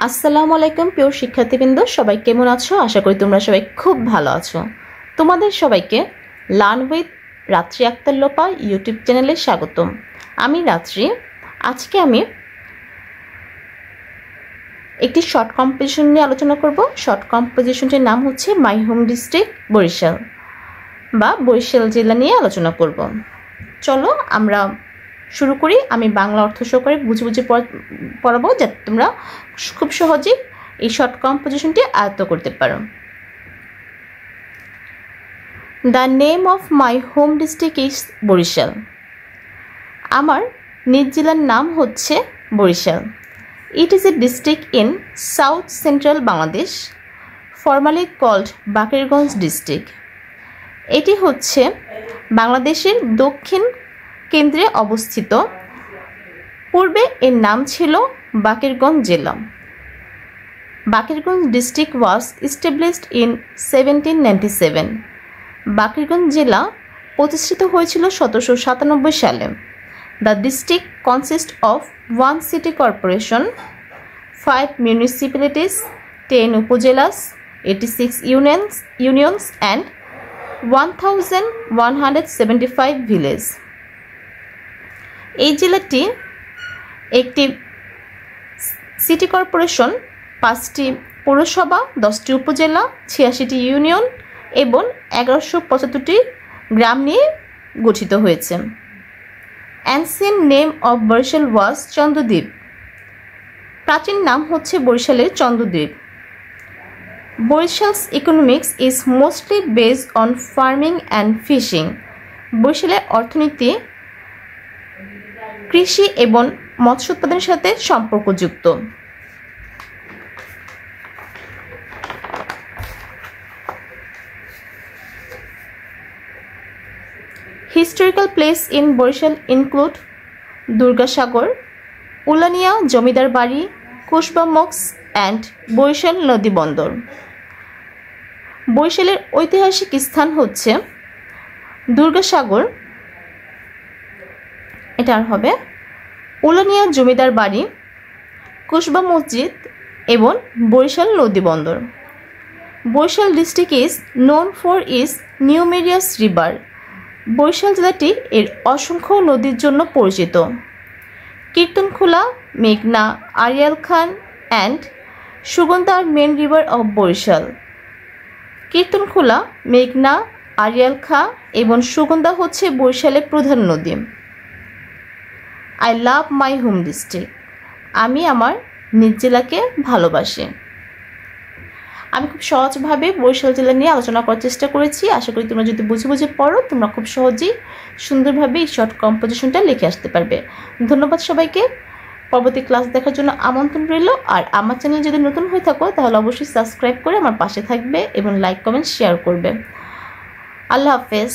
আসসালামু আলাইকুম প্রিয় শিক্ষার্থীবৃন্দ, সবাই কেমন আছো? আশা করি তোমরা সবাই খুব ভালো আছো। তোমাদের সবাইকে লার্ন উইথ রাত্রি আক্তার লোপা ইউটিউব চ্যানেলে স্বাগতম। আমি রাত্রি। আজকে আমি একটি শর্ট কম্পোজিশন নিয়ে আলোচনা করব। শর্ট কম্পোজিশনটির নাম হচ্ছে মাই হোম ডিস্ট্রিক্ট বরিশাল বা বরিশাল জেলা নিয়ে আলোচনা করব। চলো আমরা শুরু করি। আমি বাংলা অর্থ সহকারে বুঝে বুঝে পড়াবো যাতে তোমরা খুব সহজেই এই শর্ট কম্পোজিশনটি আয়ত্ত করতে পারো। The name of my home district is Barishal. আমার নিজ জেলার নাম হচ্ছে Barishal. It is a district in south central Bangladesh, formally called Bakerganj district. এটি হচ্ছে বাংলাদেশের দক্ষিণ কেন্দ্রে অবস্থিত। পূর্বে এর নাম ছিল বাকেরগঞ্জ জেলা। Bakerganj district was established in 1797। Bakerganj জেলা প্রতিষ্ঠিত হয়েছিল 1797 সালে। The district consist of 1 city corporation, 5 municipalities, 10 upazilas, 86 unions and 1175 village. এই জেলাটি একটি সিটি কর্পোরেশন, 5টি পৌরসভা, 10টি উপজেলা, 86টি ইউনিয়ন এবং 1175টি গ্রাম নিয়ে গঠিত হয়েছে। Ancient name of Barishal was Chandradwip. প্রাচীন নাম হচ্ছে বরিশালের চন্দ্রদ্বীপ। Barishal's economics is mostly based on farming and fishing. বরিশালের অর্থনীতি কৃষি এবং মৎস্য উৎপাদনের সাথে সম্পর্কযুক্ত। Historical place in Barishal include Durgasagar, Ulania জমিদার বাড়ি, কুশবা মক্স অ্যান্ড বরিশাল নদী বন্দর। বরিশালের ঐতিহাসিক স্থান হচ্ছে দুর্গাসাগর, এটার হবে উলানিয়া জমিদার বাড়ি, কুশবা মসজিদ এবং বরিশাল নদী বন্দর। Barishal district is known for is numerous river. Barishal জেলাটি এর অসংখ্য নদীর জন্য পরিচিত। কীর্তনখোলা, মেঘনা, Arial Khan and Sugandha are main river of Barishal. Kirtankhola, মেঘনা, আড়িয়াল খা এবং সুগন্ধা হচ্ছে বরিশালের প্রধান নদী। I love my home district. আমি আমার নিজ জেলাকে ভালোবাসি। আমি খুব সহজভাবে বরিশাল জেলা নিয়ে আলোচনা করার চেষ্টা করেছি। আশা করি তোমরা যদি বুঝে বুঝে পড়ো তোমরা খুব সহজেই সুন্দরভাবে এই শর্ট কম্পোজিশনটা লিখে আসতে পারবে। ধন্যবাদ সবাইকে। পরবর্তী ক্লাস দেখার জন্য আমন্ত্রণ রইল। আর আমার চ্যানেল যদি নতুন হয়ে থাকো তাহলে অবশ্যই সাবস্ক্রাইব করে আমার পাশে থাকবে এবং লাইক কমেন্ট শেয়ার করবে। আল্লাহ হাফেজ।